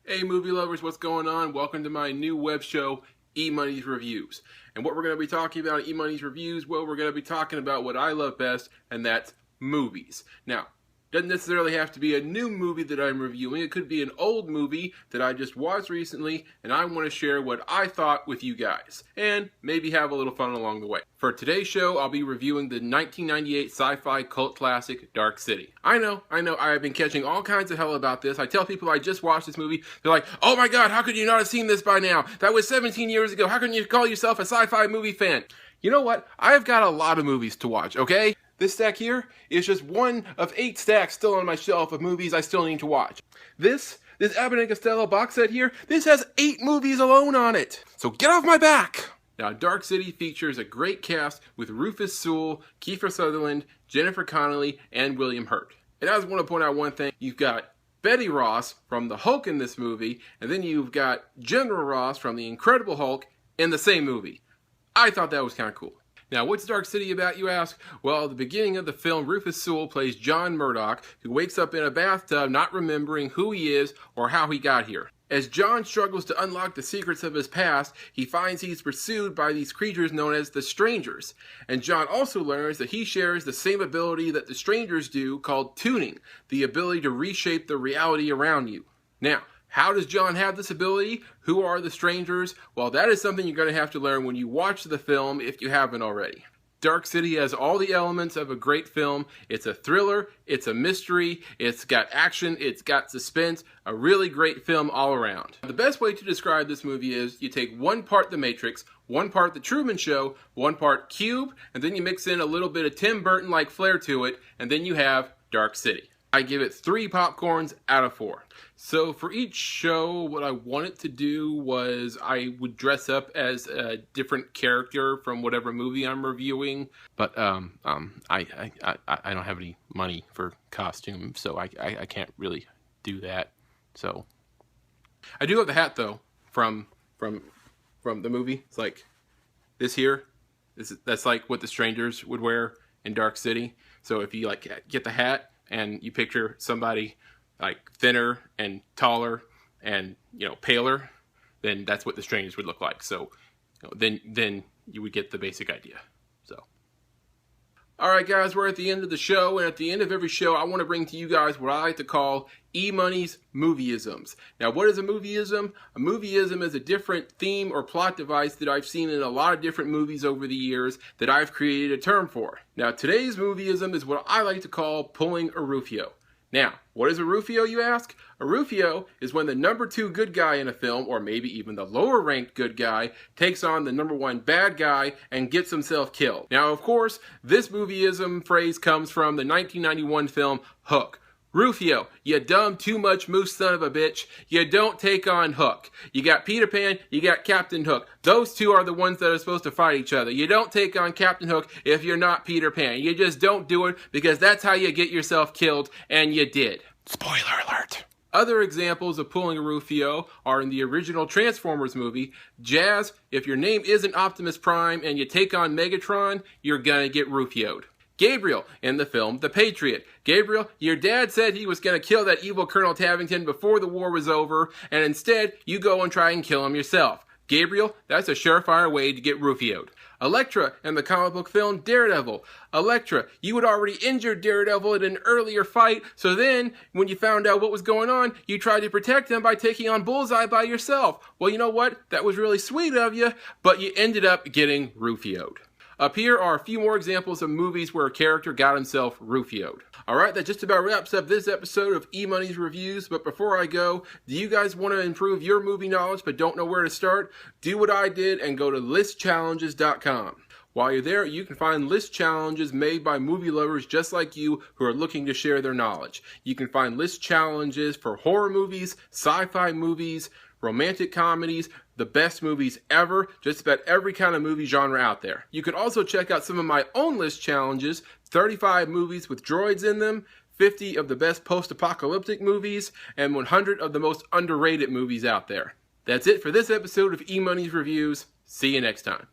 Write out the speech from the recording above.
Hey movie lovers, what's going on? Welcome to my new web show, EMoney's Reviews. And what we're going to be talking about in EMoney's Reviews, well, we're going to be talking about what I love best, and that's movies. Now, doesn't necessarily have to be a new movie that I'm reviewing. It could be an old movie that I just watched recently, and I want to share what I thought with you guys, and maybe have a little fun along the way. For today's show, I'll be reviewing the 1998 sci-fi cult classic, Dark City. I know, I've been catching all kinds of hell about this. I tell people I just watched this movie, they're like, oh my god, how could you not have seen this by now? That was 17 years ago, how can you call yourself a sci-fi movie fan? You know what? I've got a lot of movies to watch, okay? This stack here is just one of 8 stacks still on my shelf of movies I still need to watch. This Abbott and Costello box set here, this has 8 movies alone on it. So get off my back! Now, Dark City features a great cast with Rufus Sewell, Kiefer Sutherland, Jennifer Connelly, and William Hurt. And I just want to point out one thing. You've got Betty Ross from the Hulk in this movie, and then you've got General Ross from the Incredible Hulk in the same movie. I thought that was kind of cool. Now, what's Dark City about, you ask? Well, at the beginning of the film, Rufus Sewell plays John Murdoch, who wakes up in a bathtub not remembering who he is or how he got here. As John struggles to unlock the secrets of his past, he finds he's pursued by these creatures known as the Strangers. And John also learns that he shares the same ability that the Strangers do, called tuning, the ability to reshape the reality around you. Now, how does John have this ability? Who are the Strangers? Well, that is something you're going to have to learn when you watch the film if you haven't already. Dark City has all the elements of a great film. It's a thriller, it's a mystery, it's got action, it's got suspense, a really great film all around. The best way to describe this movie is you take one part The Matrix, one part The Truman Show, one part Cube, and then you mix in a little bit of Tim Burton-like flair to it, and then you have Dark City. I give it 3 popcorns out of 4. So for each show, what I wanted to do was I would dress up as a different character from whatever movie I'm reviewing. But I don't have any money for costumes, so I can't really do that. So I do have the hat though from the movie. It's like this here. That's like what the Strangers would wear in Dark City. So if you like get the hat and you picture somebody like thinner and taller and, you know, paler, then that's what the Strangers would look like. So, you know, then you would get the basic idea. So, all right, guys, we're at the end of the show, and at the end of every show, I want to bring to you guys what I like to call EMoney's Movie-isms. Now, what is a movie-ism? A movie-ism is a different theme or plot device that I've seen in a lot of different movies over the years that I've created a term for. Now, today's movie-ism is what I like to call pulling a Rufio. Now, what is a Rufio, you ask? A Rufio is when the number 2 good guy in a film, or maybe even the lower ranked good guy, takes on the number 1 bad guy and gets himself killed. Now, of course, this movie-ism phrase comes from the 1991 film Hook. Rufio, you dumb too much moose son of a bitch, you don't take on Hook. You got Peter Pan, you got Captain Hook. Those two are the ones that are supposed to fight each other. You don't take on Captain Hook if you're not Peter Pan. You just don't do it because that's how you get yourself killed, and you did. Spoiler alert. Other examples of pulling a Rufio are in the original Transformers movie. Jazz, if your name isn't Optimus Prime and you take on Megatron, you're gonna get Rufioed. Gabriel, in the film The Patriot. Gabriel, your dad said he was going to kill that evil Colonel Tavington before the war was over, and instead, you go and try and kill him yourself. Gabriel, that's a surefire way to get Rufioed. Elektra, in the comic book film Daredevil. Elektra, you had already injured Daredevil in an earlier fight, so then, when you found out what was going on, you tried to protect him by taking on Bullseye by yourself. Well, you know what? That was really sweet of you, but you ended up getting Rufioed. Up here are a few more examples of movies where a character got himself Rufioed. Alright, that just about wraps up this episode of EMoney's Reviews, but before I go, do you guys want to improve your movie knowledge but don't know where to start? Do what I did and go to listchallenges.com. While you're there, you can find list challenges made by movie lovers just like you who are looking to share their knowledge. You can find list challenges for horror movies, sci-fi movies, romantic comedies, the best movies ever, just about every kind of movie genre out there. You can also check out some of my own list challenges, 35 movies with droids in them, 50 of the best post-apocalyptic movies, and 100 of the most underrated movies out there. That's it for this episode of EMoney's Reviews. See you next time.